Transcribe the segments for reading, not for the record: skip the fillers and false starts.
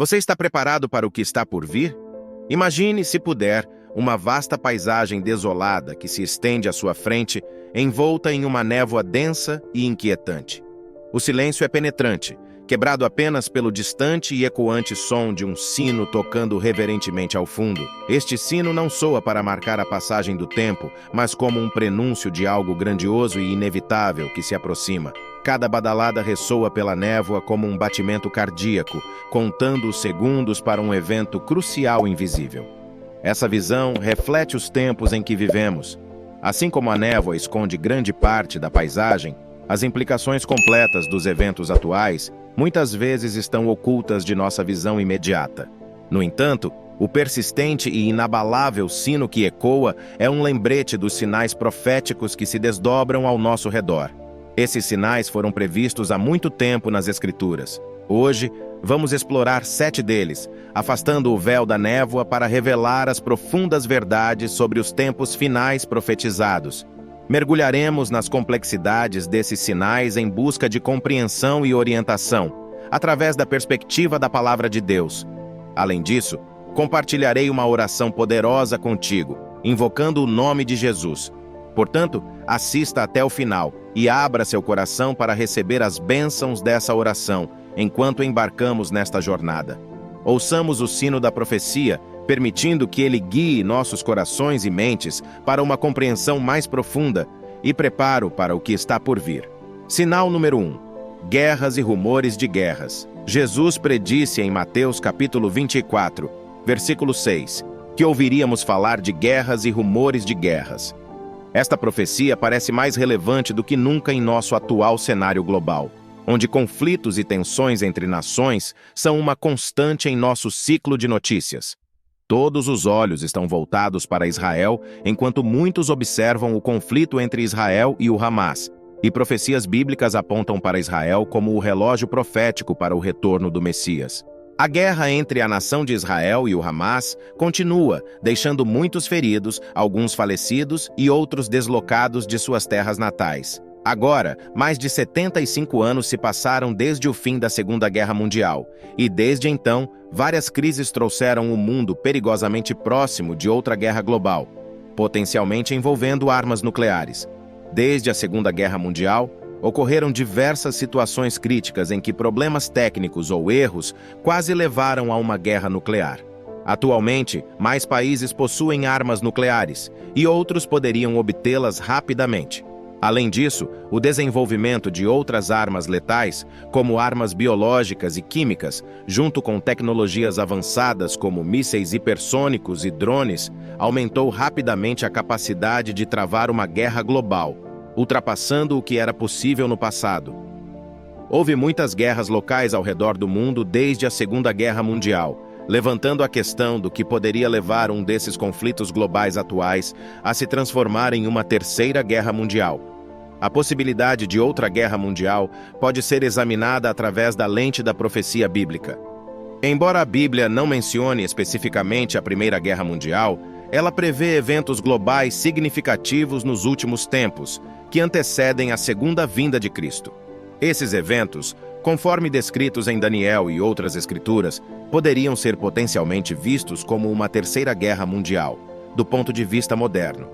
Você está preparado para o que está por vir? Imagine, se puder, uma vasta paisagem desolada que se estende à sua frente, envolta em uma névoa densa e inquietante. O silêncio é penetrante, quebrado apenas pelo distante e ecoante som de um sino tocando reverentemente ao fundo. Este sino não soa para marcar a passagem do tempo, mas como um prenúncio de algo grandioso e inevitável que se aproxima. Cada badalada ressoa pela névoa como um batimento cardíaco, contando os segundos para um evento crucial invisível. Essa visão reflete os tempos em que vivemos. Assim como a névoa esconde grande parte da paisagem, as implicações completas dos eventos atuais muitas vezes estão ocultas de nossa visão imediata. No entanto, o persistente e inabalável sino que ecoa é um lembrete dos sinais proféticos que se desdobram ao nosso redor. Esses sinais foram previstos há muito tempo nas Escrituras. Hoje, vamos explorar 7 deles, afastando o véu da névoa para revelar as profundas verdades sobre os tempos finais profetizados. Mergulharemos nas complexidades desses sinais em busca de compreensão e orientação, através da perspectiva da Palavra de Deus. Além disso, compartilharei uma oração poderosa contigo, invocando o nome de Jesus. Portanto, assista até o final e abra seu coração para receber as bênçãos dessa oração, enquanto embarcamos nesta jornada. Ouçamos o sino da profecia, permitindo que ele guie nossos corações e mentes para uma compreensão mais profunda e preparo para o que está por vir. Sinal número 1. Guerras e rumores de guerras. Jesus predisse em Mateus capítulo 24, versículo 6, que ouviríamos falar de guerras e rumores de guerras. Esta profecia parece mais relevante do que nunca em nosso atual cenário global, onde conflitos e tensões entre nações são uma constante em nosso ciclo de notícias. Todos os olhos estão voltados para Israel, enquanto muitos observam o conflito entre Israel e o Hamas, e profecias bíblicas apontam para Israel como o relógio profético para o retorno do Messias. A guerra entre a nação de Israel e o Hamas continua, deixando muitos feridos, alguns falecidos e outros deslocados de suas terras natais. Agora, mais de 75 anos se passaram desde o fim da Segunda Guerra Mundial, e desde então, várias crises trouxeram o mundo perigosamente próximo de outra guerra global, potencialmente envolvendo armas nucleares. Desde a Segunda Guerra Mundial, ocorreram diversas situações críticas em que problemas técnicos ou erros quase levaram a uma guerra nuclear. Atualmente, mais países possuem armas nucleares, e outros poderiam obtê-las rapidamente. Além disso, o desenvolvimento de outras armas letais, como armas biológicas e químicas, junto com tecnologias avançadas como mísseis hipersônicos e drones, aumentou rapidamente a capacidade de travar uma guerra global, ultrapassando o que era possível no passado. Houve muitas guerras locais ao redor do mundo desde a Segunda Guerra Mundial, levantando a questão do que poderia levar um desses conflitos globais atuais a se transformar em uma terceira guerra mundial. A possibilidade de outra guerra mundial pode ser examinada através da lente da profecia bíblica. Embora a Bíblia não mencione especificamente a Primeira Guerra Mundial, ela prevê eventos globais significativos nos últimos tempos, que antecedem a segunda vinda de Cristo. Esses eventos, conforme descritos em Daniel e outras escrituras, poderiam ser potencialmente vistos como uma terceira guerra mundial, do ponto de vista moderno.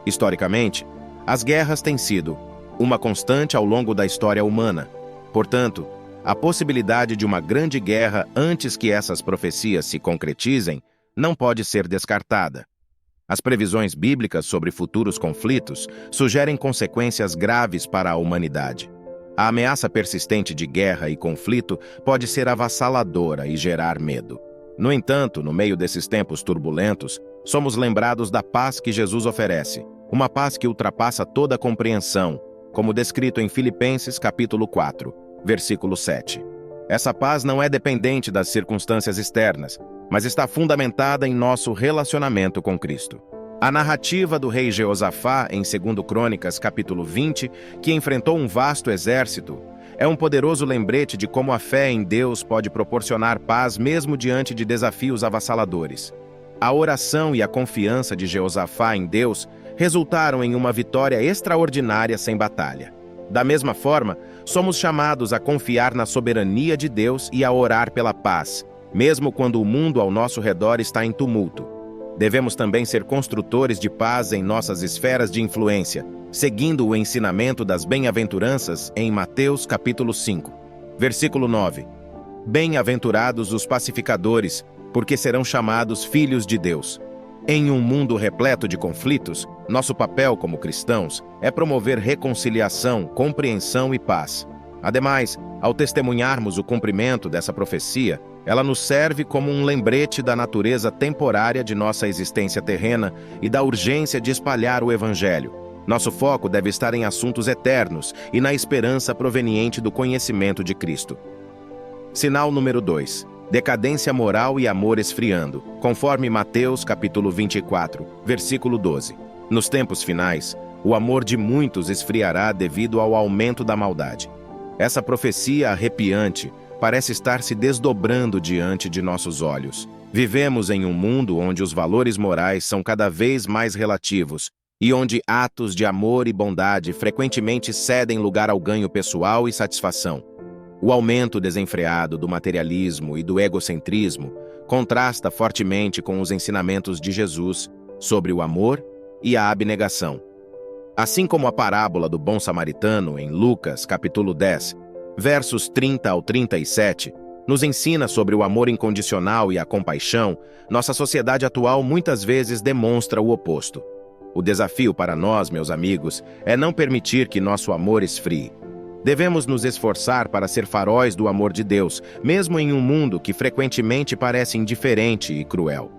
Historicamente, as guerras têm sido uma constante ao longo da história humana. Portanto, a possibilidade de uma grande guerra antes que essas profecias se concretizem não pode ser descartada. As previsões bíblicas sobre futuros conflitos sugerem consequências graves para a humanidade. A ameaça persistente de guerra e conflito pode ser avassaladora e gerar medo. No entanto, no meio desses tempos turbulentos, somos lembrados da paz que Jesus oferece, uma paz que ultrapassa toda compreensão, como descrito em Filipenses capítulo 4, versículo 7. Essa paz não é dependente das circunstâncias externas, mas está fundamentada em nosso relacionamento com Cristo. A narrativa do rei Jeosafá, em 2 Crônicas capítulo 20, que enfrentou um vasto exército, é um poderoso lembrete de como a fé em Deus pode proporcionar paz mesmo diante de desafios avassaladores. A oração e a confiança de Jeosafá em Deus resultaram em uma vitória extraordinária sem batalha. Da mesma forma, somos chamados a confiar na soberania de Deus e a orar pela paz, mesmo quando o mundo ao nosso redor está em tumulto. Devemos também ser construtores de paz em nossas esferas de influência, seguindo o ensinamento das bem-aventuranças em Mateus capítulo 5, versículo 9. Bem-aventurados os pacificadores, porque serão chamados filhos de Deus. Em um mundo repleto de conflitos, nosso papel como cristãos é promover reconciliação, compreensão e paz. Ademais, ao testemunharmos o cumprimento dessa profecia, ela nos serve como um lembrete da natureza temporária de nossa existência terrena e da urgência de espalhar o Evangelho. Nosso foco deve estar em assuntos eternos e na esperança proveniente do conhecimento de Cristo. Sinal número 2. Decadência moral e amor esfriando, conforme Mateus capítulo 24, versículo 12. Nos tempos finais, o amor de muitos esfriará devido ao aumento da maldade. Essa profecia arrepiante parece estar se desdobrando diante de nossos olhos. Vivemos em um mundo onde os valores morais são cada vez mais relativos e onde atos de amor e bondade frequentemente cedem lugar ao ganho pessoal e satisfação. O aumento desenfreado do materialismo e do egocentrismo contrasta fortemente com os ensinamentos de Jesus sobre o amor e a abnegação. Assim como a parábola do bom samaritano em Lucas, capítulo 10, versos 30 ao 37, nos ensina sobre o amor incondicional e a compaixão, nossa sociedade atual muitas vezes demonstra o oposto. O desafio para nós, meus amigos, é não permitir que nosso amor esfrie. Devemos nos esforçar para ser faróis do amor de Deus, mesmo em um mundo que frequentemente parece indiferente e cruel.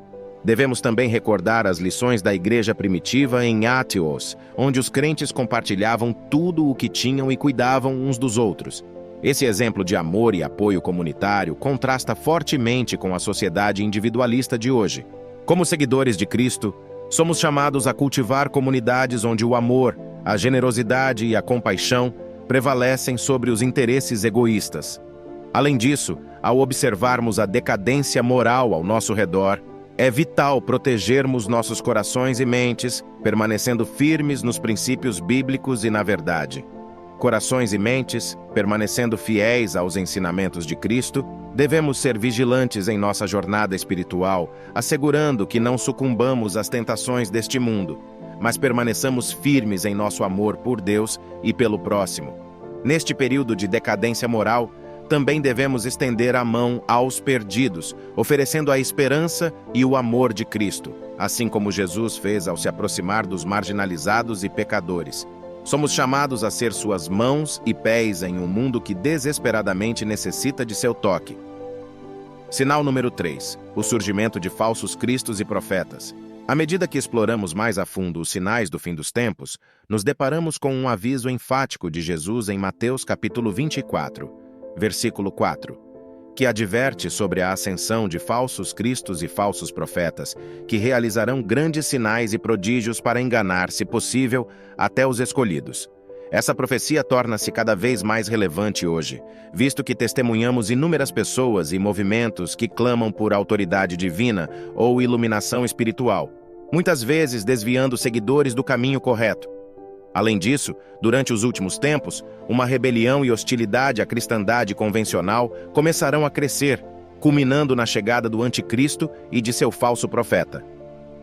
Devemos também recordar as lições da igreja primitiva em Átios, onde os crentes compartilhavam tudo o que tinham e cuidavam uns dos outros. Esse exemplo de amor e apoio comunitário contrasta fortemente com a sociedade individualista de hoje. Como seguidores de Cristo, somos chamados a cultivar comunidades onde o amor, a generosidade e a compaixão prevalecem sobre os interesses egoístas. Além disso, ao observarmos a decadência moral ao nosso redor, é vital protegermos nossos corações e mentes, permanecendo firmes nos princípios bíblicos e na verdade. Corações e mentes, permanecendo fiéis aos ensinamentos de Cristo, devemos ser vigilantes em nossa jornada espiritual, assegurando que não sucumbamos às tentações deste mundo, mas permaneçamos firmes em nosso amor por Deus e pelo próximo. Neste período de decadência moral, também devemos estender a mão aos perdidos, oferecendo a esperança e o amor de Cristo, assim como Jesus fez ao se aproximar dos marginalizados e pecadores. Somos chamados a ser suas mãos e pés em um mundo que desesperadamente necessita de seu toque. Sinal número 3. O surgimento de falsos cristos e profetas. À medida que exploramos mais a fundo os sinais do fim dos tempos, nos deparamos com um aviso enfático de Jesus em Mateus capítulo 24, versículo 4, que adverte sobre a ascensão de falsos cristos e falsos profetas, que realizarão grandes sinais e prodígios para enganar, se possível, até os escolhidos. Essa profecia torna-se cada vez mais relevante hoje, visto que testemunhamos inúmeras pessoas e movimentos que clamam por autoridade divina ou iluminação espiritual, muitas vezes desviando seguidores do caminho correto. Além disso, durante os últimos tempos, uma rebelião e hostilidade à cristandade convencional começarão a crescer, culminando na chegada do anticristo e de seu falso profeta.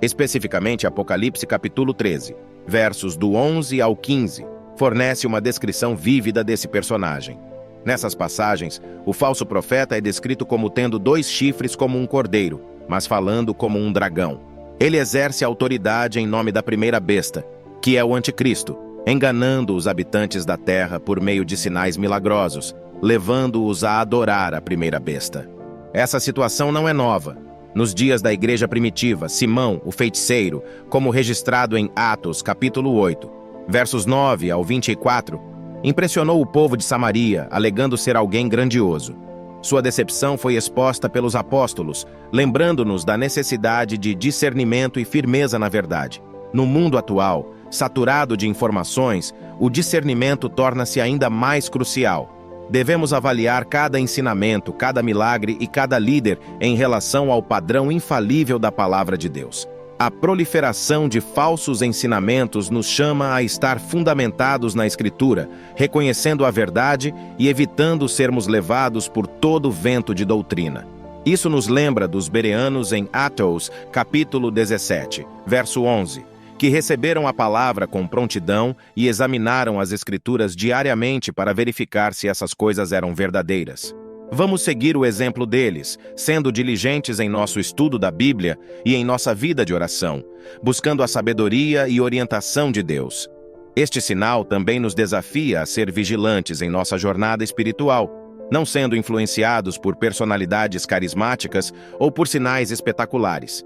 Especificamente, Apocalipse capítulo 13, versos do 11 ao 15, fornece uma descrição vívida desse personagem. Nessas passagens, o falso profeta é descrito como tendo 2 chifres como um cordeiro, mas falando como um dragão. Ele exerce autoridade em nome da primeira besta, que é o anticristo, enganando os habitantes da terra por meio de sinais milagrosos, levando-os a adorar a primeira besta. Essa situação não é nova. Nos dias da igreja primitiva, Simão, o feiticeiro, como registrado em Atos capítulo 8, versos 9 ao 24, impressionou o povo de Samaria, alegando ser alguém grandioso. Sua decepção foi exposta pelos apóstolos, lembrando-nos da necessidade de discernimento e firmeza na verdade. No mundo atual, saturado de informações, o discernimento torna-se ainda mais crucial. Devemos avaliar cada ensinamento, cada milagre e cada líder em relação ao padrão infalível da palavra de Deus. A proliferação de falsos ensinamentos nos chama a estar fundamentados na Escritura, reconhecendo a verdade e evitando sermos levados por todo vento de doutrina. Isso nos lembra dos bereanos em Atos, capítulo 17, verso 11, que receberam a palavra com prontidão e examinaram as Escrituras diariamente para verificar se essas coisas eram verdadeiras. Vamos seguir o exemplo deles, sendo diligentes em nosso estudo da Bíblia e em nossa vida de oração, buscando a sabedoria e orientação de Deus. Este sinal também nos desafia a ser vigilantes em nossa jornada espiritual, não sendo influenciados por personalidades carismáticas ou por sinais espetaculares.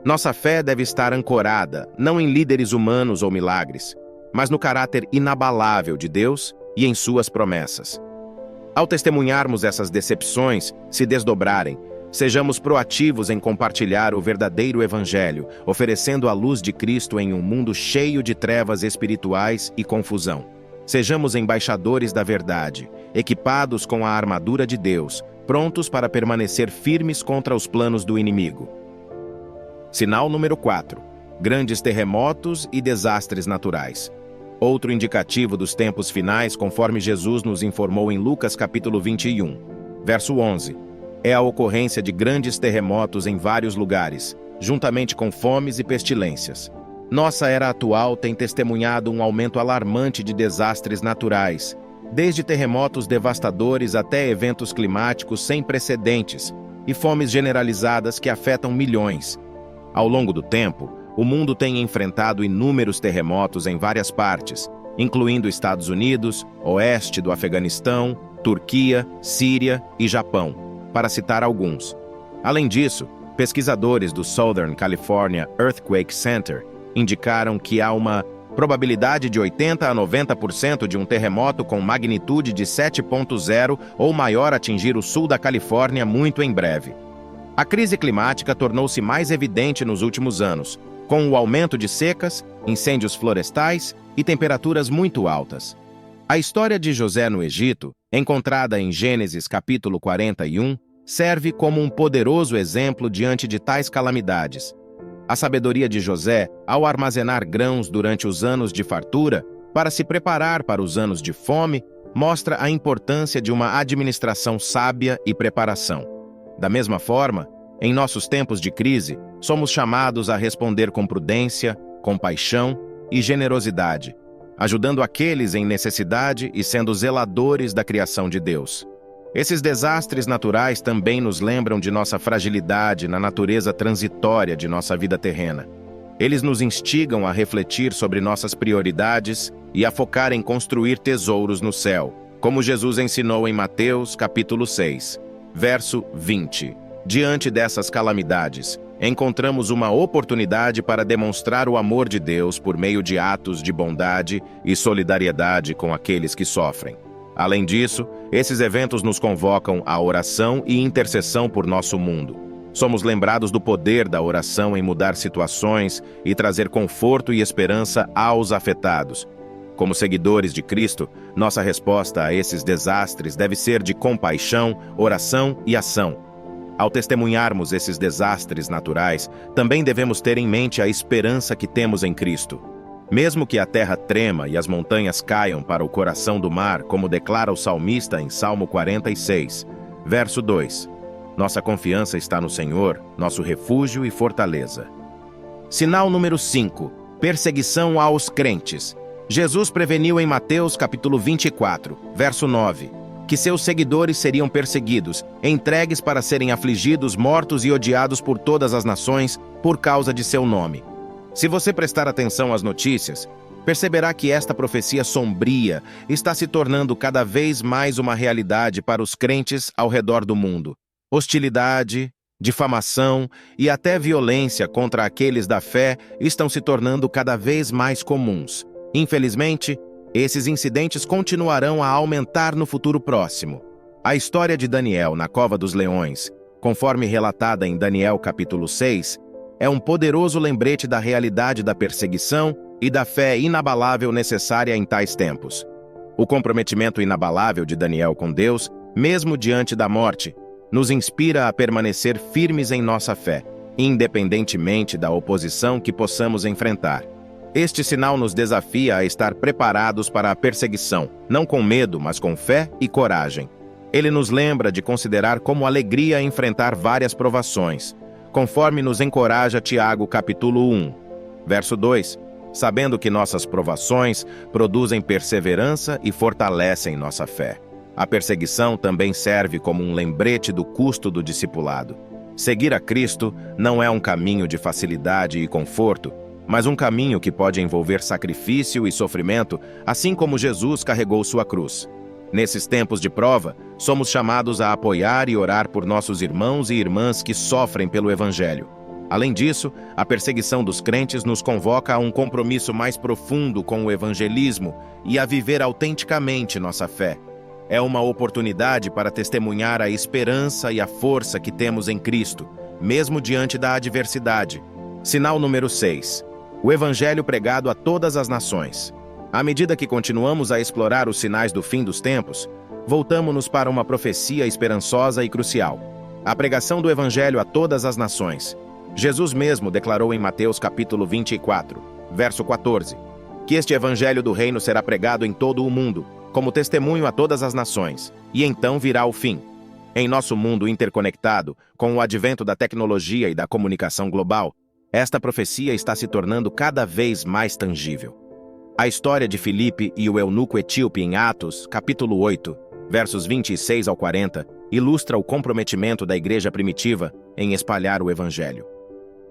Nossa fé deve estar ancorada, não em líderes humanos ou milagres, mas no caráter inabalável de Deus e em suas promessas. Ao testemunharmos essas decepções se desdobrarem, sejamos proativos em compartilhar o verdadeiro Evangelho, oferecendo a luz de Cristo em um mundo cheio de trevas espirituais e confusão. Sejamos embaixadores da verdade, equipados com a armadura de Deus, prontos para permanecer firmes contra os planos do inimigo. Sinal número 4. Grandes terremotos e desastres naturais. Outro indicativo dos tempos finais, conforme Jesus nos informou em Lucas capítulo 21, verso 11, é a ocorrência de grandes terremotos em vários lugares, juntamente com fomes e pestilências. Nossa era atual tem testemunhado um aumento alarmante de desastres naturais, desde terremotos devastadores até eventos climáticos sem precedentes e fomes generalizadas que afetam milhões. Ao longo do tempo, o mundo tem enfrentado inúmeros terremotos em várias partes, incluindo Estados Unidos, oeste do Afeganistão, Turquia, Síria e Japão, para citar alguns. Além disso, pesquisadores do Southern California Earthquake Center indicaram que há uma probabilidade de 80 a 90% de um terremoto com magnitude de 7.0 ou maior atingir o sul da Califórnia muito em breve. A crise climática tornou-se mais evidente nos últimos anos, com o aumento de secas, incêndios florestais e temperaturas muito altas. A história de José no Egito, encontrada em Gênesis capítulo 41, serve como um poderoso exemplo diante de tais calamidades. A sabedoria de José, ao armazenar grãos durante os anos de fartura, para se preparar para os anos de fome, mostra a importância de uma administração sábia e preparação. Da mesma forma, em nossos tempos de crise, somos chamados a responder com prudência, compaixão e generosidade, ajudando aqueles em necessidade e sendo zeladores da criação de Deus. Esses desastres naturais também nos lembram de nossa fragilidade na natureza transitória de nossa vida terrena. Eles nos instigam a refletir sobre nossas prioridades e a focar em construir tesouros no céu, como Jesus ensinou em Mateus capítulo 6, verso 20. Diante dessas calamidades, encontramos uma oportunidade para demonstrar o amor de Deus por meio de atos de bondade e solidariedade com aqueles que sofrem. Além disso, esses eventos nos convocam à oração e intercessão por nosso mundo. Somos lembrados do poder da oração em mudar situações e trazer conforto e esperança aos afetados. Como seguidores de Cristo, nossa resposta a esses desastres deve ser de compaixão, oração e ação. Ao testemunharmos esses desastres naturais, também devemos ter em mente a esperança que temos em Cristo. Mesmo que a terra trema e as montanhas caiam para o coração do mar, como declara o salmista em Salmo 46, verso 2, nossa confiança está no Senhor, nosso refúgio e fortaleza. Sinal número 5. Perseguição aos crentes. Jesus preveniu em Mateus capítulo 24, verso 9, que seus seguidores seriam perseguidos, entregues para serem afligidos, mortos e odiados por todas as nações por causa de seu nome. Se você prestar atenção às notícias, perceberá que esta profecia sombria está se tornando cada vez mais uma realidade para os crentes ao redor do mundo. Hostilidade, difamação e até violência contra aqueles da fé estão se tornando cada vez mais comuns. Infelizmente, esses incidentes continuarão a aumentar no futuro próximo. A história de Daniel na Cova dos Leões, conforme relatada em Daniel capítulo 6, é um poderoso lembrete da realidade da perseguição e da fé inabalável necessária em tais tempos. O comprometimento inabalável de Daniel com Deus, mesmo diante da morte, nos inspira a permanecer firmes em nossa fé, independentemente da oposição que possamos enfrentar. Este sinal nos desafia a estar preparados para a perseguição, não com medo, mas com fé e coragem. Ele nos lembra de considerar como alegria enfrentar várias provações, conforme nos encoraja Tiago capítulo 1, verso 2, sabendo que nossas provações produzem perseverança e fortalecem nossa fé. A perseguição também serve como um lembrete do custo do discipulado. Seguir a Cristo não é um caminho de facilidade e conforto, mas um caminho que pode envolver sacrifício e sofrimento, assim como Jesus carregou sua cruz. Nesses tempos de prova, somos chamados a apoiar e orar por nossos irmãos e irmãs que sofrem pelo Evangelho. Além disso, a perseguição dos crentes nos convoca a um compromisso mais profundo com o evangelismo e a viver autenticamente nossa fé. É uma oportunidade para testemunhar a esperança e a força que temos em Cristo, mesmo diante da adversidade. Sinal número 6. O Evangelho pregado a todas as nações. À medida que continuamos a explorar os sinais do fim dos tempos, voltamos-nos para uma profecia esperançosa e crucial. A pregação do Evangelho a todas as nações. Jesus mesmo declarou em Mateus capítulo 24, verso 14, que este Evangelho do Reino será pregado em todo o mundo, como testemunho a todas as nações, e então virá o fim. Em nosso mundo interconectado, com o advento da tecnologia e da comunicação global, esta profecia está se tornando cada vez mais tangível. A história de Filipe e o eunuco etíope em Atos, capítulo 8, versos 26 ao 40, ilustra o comprometimento da igreja primitiva em espalhar o Evangelho.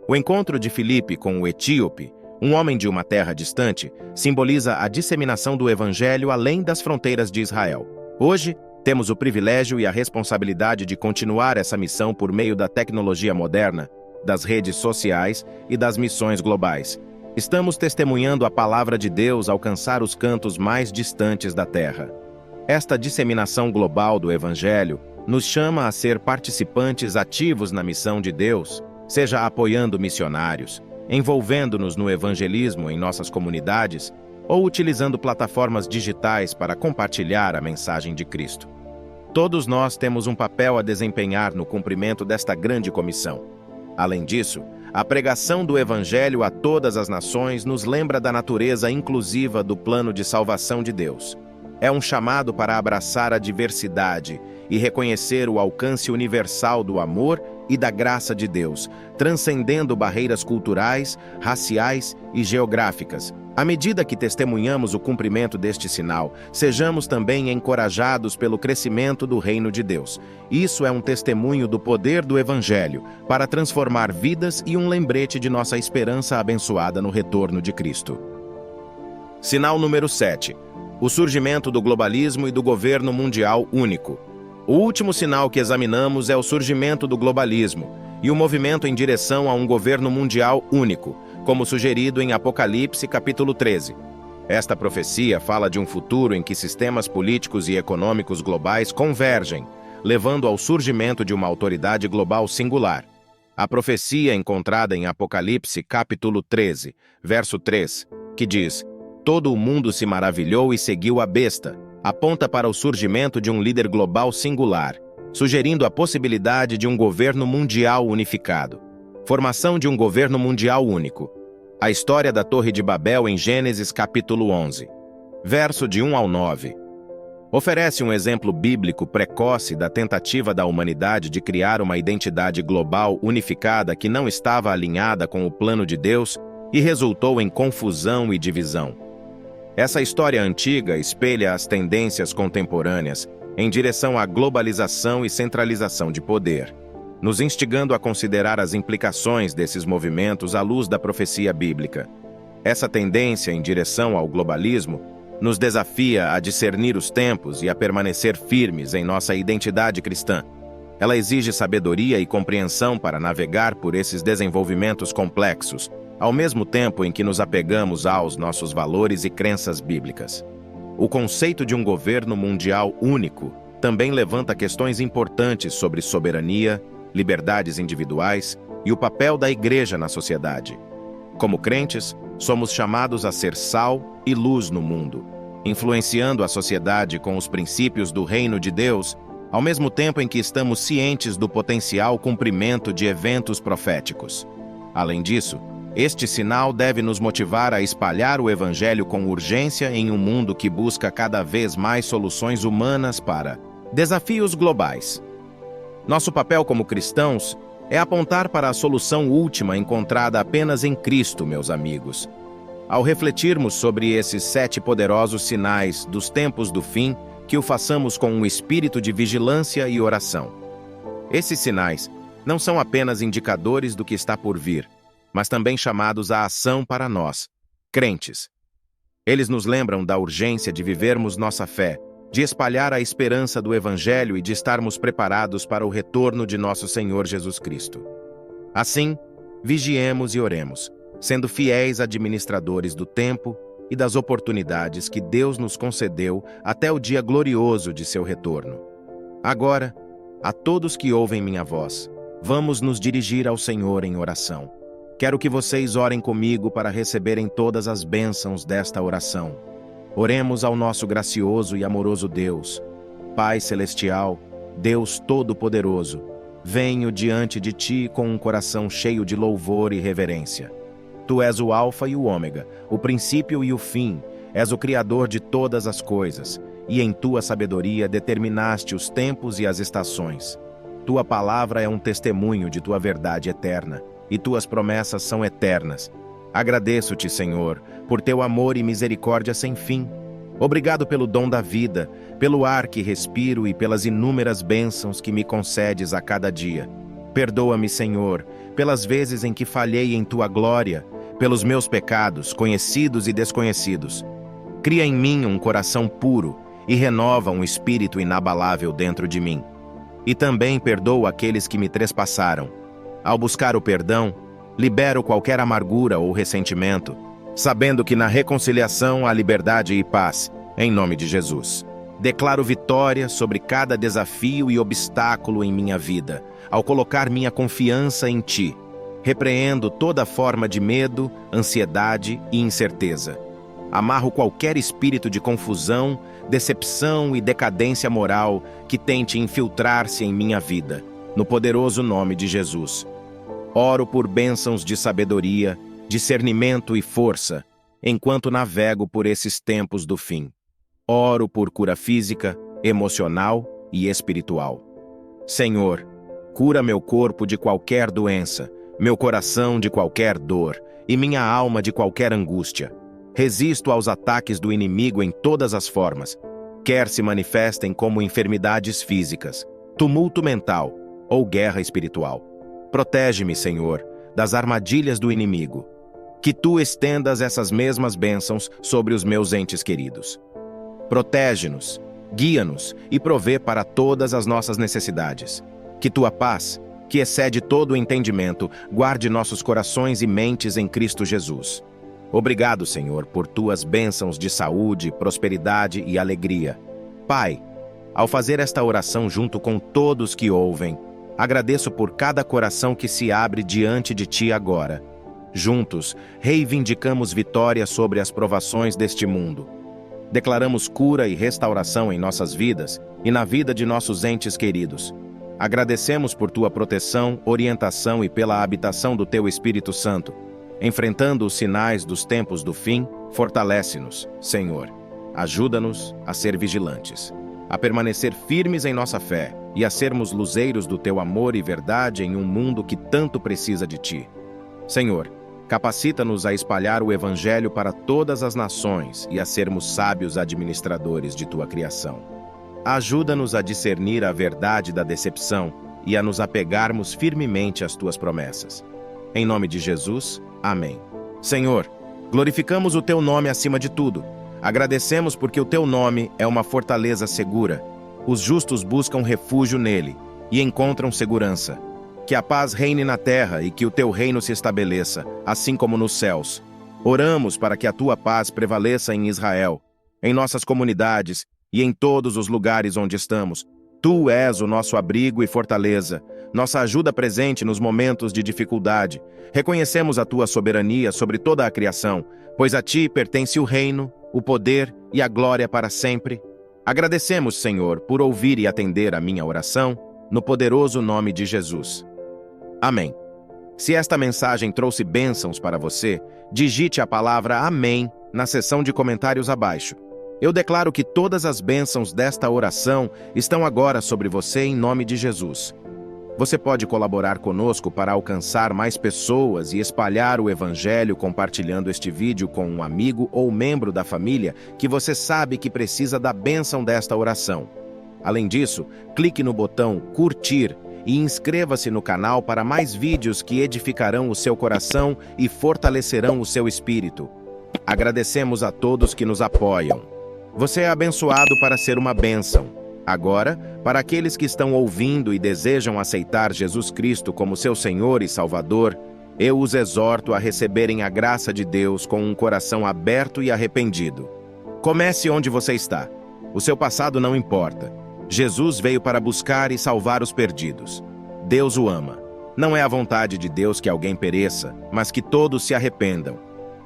O encontro de Filipe com o etíope, um homem de uma terra distante, simboliza a disseminação do Evangelho além das fronteiras de Israel. Hoje, temos o privilégio e a responsabilidade de continuar essa missão por meio da tecnologia moderna, das redes sociais e das missões globais. Estamos testemunhando a palavra de Deus alcançar os cantos mais distantes da terra. Esta disseminação global do Evangelho nos chama a ser participantes ativos na missão de Deus, seja apoiando missionários, envolvendo-nos no evangelismo em nossas comunidades ou utilizando plataformas digitais para compartilhar a mensagem de Cristo. Todos nós temos um papel a desempenhar no cumprimento desta grande comissão. Além disso, a pregação do Evangelho a todas as nações nos lembra da natureza inclusiva do plano de salvação de Deus. É um chamado para abraçar a diversidade e reconhecer o alcance universal do amor e da graça de Deus, transcendendo barreiras culturais, raciais e geográficas. À medida que testemunhamos o cumprimento deste sinal, sejamos também encorajados pelo crescimento do reino de Deus. Isso é um testemunho do poder do Evangelho para transformar vidas e um lembrete de nossa esperança abençoada no retorno de Cristo. Sinal número 7. O surgimento do globalismo e do governo mundial único. O último sinal que examinamos é o surgimento do globalismo e o movimento em direção a um governo mundial único, como sugerido em Apocalipse capítulo 13. Esta profecia fala de um futuro em que sistemas políticos e econômicos globais convergem, levando ao surgimento de uma autoridade global singular. A profecia encontrada em Apocalipse capítulo 13, verso 3, que diz: "Todo o mundo se maravilhou e seguiu a besta", aponta para o surgimento de um líder global singular, sugerindo a possibilidade de um governo mundial unificado. Formação de um governo mundial único. A história da Torre de Babel em Gênesis capítulo 11, verso de 1 ao 9. Oferece um exemplo bíblico precoce da tentativa da humanidade de criar uma identidade global unificada que não estava alinhada com o plano de Deus e resultou em confusão e divisão. Essa história antiga espelha as tendências contemporâneas em direção à globalização e centralização de poder, nos instigando a considerar as implicações desses movimentos à luz da profecia bíblica. Essa tendência em direção ao globalismo nos desafia a discernir os tempos e a permanecer firmes em nossa identidade cristã. Ela exige sabedoria e compreensão para navegar por esses desenvolvimentos complexos, ao mesmo tempo em que nos apegamos aos nossos valores e crenças bíblicas. O conceito de um governo mundial único também levanta questões importantes sobre soberania, liberdades individuais e o papel da igreja na sociedade. Como crentes, somos chamados a ser sal e luz no mundo, influenciando a sociedade com os princípios do reino de Deus, ao mesmo tempo em que estamos cientes do potencial cumprimento de eventos proféticos. Além disso, este sinal deve nos motivar a espalhar o Evangelho com urgência em um mundo que busca cada vez mais soluções humanas para Desafios globais. Nosso papel como cristãos é apontar para a solução última encontrada apenas em Cristo, meus amigos. Ao refletirmos sobre esses 7 poderosos sinais dos tempos do fim, que o façamos com um espírito de vigilância e oração. Esses sinais não são apenas indicadores do que está por vir, mas também chamados à ação para nós, crentes. Eles nos lembram da urgência de vivermos nossa fé, de espalhar a esperança do Evangelho e de estarmos preparados para o retorno de nosso Senhor Jesus Cristo. Assim, vigiemos e oremos, sendo fiéis administradores do tempo e das oportunidades que Deus nos concedeu até o dia glorioso de seu retorno. Agora, a todos que ouvem minha voz, vamos nos dirigir ao Senhor em oração. Quero que vocês orem comigo para receberem todas as bênçãos desta oração. Oremos ao nosso gracioso e amoroso Deus. Pai Celestial, Deus Todo-Poderoso, venho diante de Ti com um coração cheio de louvor e reverência. Tu és o Alfa e o Ômega, o princípio e o fim, és o Criador de todas as coisas, e em Tua sabedoria determinaste os tempos e as estações. Tua palavra é um testemunho de Tua verdade eterna, e Tuas promessas são eternas. Agradeço-te, Senhor, por Teu amor e misericórdia sem fim. Obrigado pelo dom da vida, pelo ar que respiro e pelas inúmeras bênçãos que me concedes a cada dia. Perdoa-me, Senhor, pelas vezes em que falhei em Tua glória, pelos meus pecados, conhecidos e desconhecidos. Cria em mim um coração puro e renova um espírito inabalável dentro de mim. E também perdoa aqueles que me trespassaram. Ao buscar o perdão, libero qualquer amargura ou ressentimento, sabendo que na reconciliação há liberdade e paz, em nome de Jesus. Declaro vitória sobre cada desafio e obstáculo em minha vida, ao colocar minha confiança em Ti. Repreendo toda forma de medo, ansiedade e incerteza. Amarro qualquer espírito de confusão, decepção e decadência moral que tente infiltrar-se em minha vida, no poderoso nome de Jesus. Oro por bênçãos de sabedoria, discernimento e força, enquanto navego por esses tempos do fim. Oro por cura física, emocional e espiritual. Senhor, cura meu corpo de qualquer doença, meu coração de qualquer dor e minha alma de qualquer angústia. Resisto aos ataques do inimigo em todas as formas, quer se manifestem como enfermidades físicas, tumulto mental ou guerra espiritual. Protege-me, Senhor, das armadilhas do inimigo. Que Tu estendas essas mesmas bênçãos sobre os meus entes queridos. Protege-nos, guia-nos e provê para todas as nossas necessidades. Que Tua paz, que excede todo o entendimento, guarde nossos corações e mentes em Cristo Jesus. Obrigado, Senhor, por Tuas bênçãos de saúde, prosperidade e alegria. Pai, ao fazer esta oração junto com todos que ouvem, agradeço por cada coração que se abre diante de Ti agora. Juntos, reivindicamos vitória sobre as provações deste mundo. Declaramos cura e restauração em nossas vidas e na vida de nossos entes queridos. Agradecemos por Tua proteção, orientação e pela habitação do Teu Espírito Santo. Enfrentando os sinais dos tempos do fim, fortalece-nos, Senhor. Ajuda-nos a ser vigilantes, a permanecer firmes em nossa fé e a sermos luzeiros do Teu amor e verdade em um mundo que tanto precisa de Ti. Senhor, capacita-nos a espalhar o Evangelho para todas as nações e a sermos sábios administradores de Tua criação. Ajuda-nos a discernir a verdade da decepção e a nos apegarmos firmemente às Tuas promessas. Em nome de Jesus, amém. Senhor, glorificamos o Teu nome acima de tudo. Agradecemos porque o Teu nome é uma fortaleza segura. Os justos buscam refúgio nele e encontram segurança. Que a paz reine na terra e que o Teu reino se estabeleça, assim como nos céus. Oramos para que a Tua paz prevaleça em Israel, em nossas comunidades e em todos os lugares onde estamos. Tu és o nosso abrigo e fortaleza, nossa ajuda presente nos momentos de dificuldade. Reconhecemos a Tua soberania sobre toda a criação, pois a Ti pertence o reino, o poder e a glória para sempre. Agradecemos, Senhor, por ouvir e atender a minha oração, no poderoso nome de Jesus. Amém. Se esta mensagem trouxe bênçãos para você, digite a palavra Amém na seção de comentários abaixo. Eu declaro que todas as bênçãos desta oração estão agora sobre você em nome de Jesus. Você pode colaborar conosco para alcançar mais pessoas e espalhar o Evangelho compartilhando este vídeo com um amigo ou membro da família que você sabe que precisa da bênção desta oração. Além disso, clique no botão curtir e inscreva-se no canal para mais vídeos que edificarão o seu coração e fortalecerão o seu espírito. Agradecemos a todos que nos apoiam. Você é abençoado para ser uma bênção. Agora, para aqueles que estão ouvindo e desejam aceitar Jesus Cristo como seu Senhor e Salvador, eu os exorto a receberem a graça de Deus com um coração aberto e arrependido. Comece onde você está. O seu passado não importa. Jesus veio para buscar e salvar os perdidos. Deus o ama. Não é a vontade de Deus que alguém pereça, mas que todos se arrependam.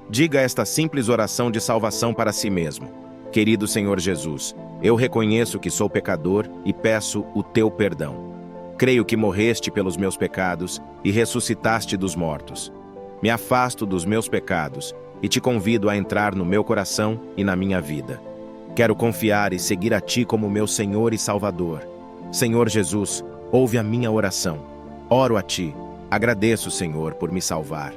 Diga esta simples oração de salvação para si mesmo. Querido Senhor Jesus, eu reconheço que sou pecador e peço o teu perdão. Creio que morreste pelos meus pecados e ressuscitaste dos mortos. Me afasto dos meus pecados e te convido a entrar no meu coração e na minha vida. Quero confiar e seguir a ti como meu Senhor e Salvador. Senhor Jesus, ouve a minha oração. Oro a ti. Agradeço, Senhor, por me salvar.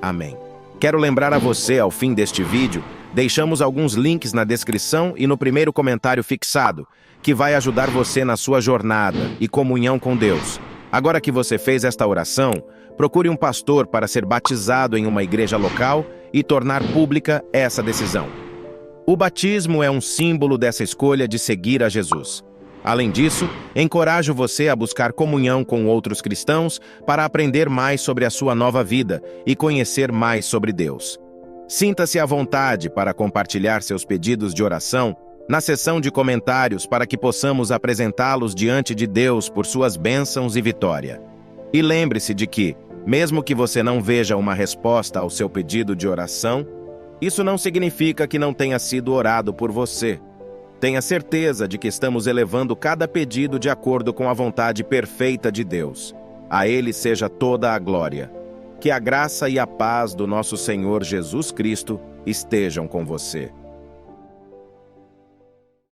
Amém. Quero lembrar a você, ao fim deste vídeo, deixamos alguns links na descrição e no primeiro comentário fixado, que vai ajudar você na sua jornada e comunhão com Deus. Agora que você fez esta oração, procure um pastor para ser batizado em uma igreja local e tornar pública essa decisão. O batismo é um símbolo dessa escolha de seguir a Jesus. Além disso, encorajo você a buscar comunhão com outros cristãos para aprender mais sobre a sua nova vida e conhecer mais sobre Deus. Sinta-se à vontade para compartilhar seus pedidos de oração na seção de comentários para que possamos apresentá-los diante de Deus por suas bênçãos e vitória. E lembre-se de que, mesmo que você não veja uma resposta ao seu pedido de oração, isso não significa que não tenha sido orado por você. Tenha certeza de que estamos elevando cada pedido de acordo com a vontade perfeita de Deus. A Ele seja toda a glória. Que a graça e a paz do nosso Senhor Jesus Cristo estejam com você.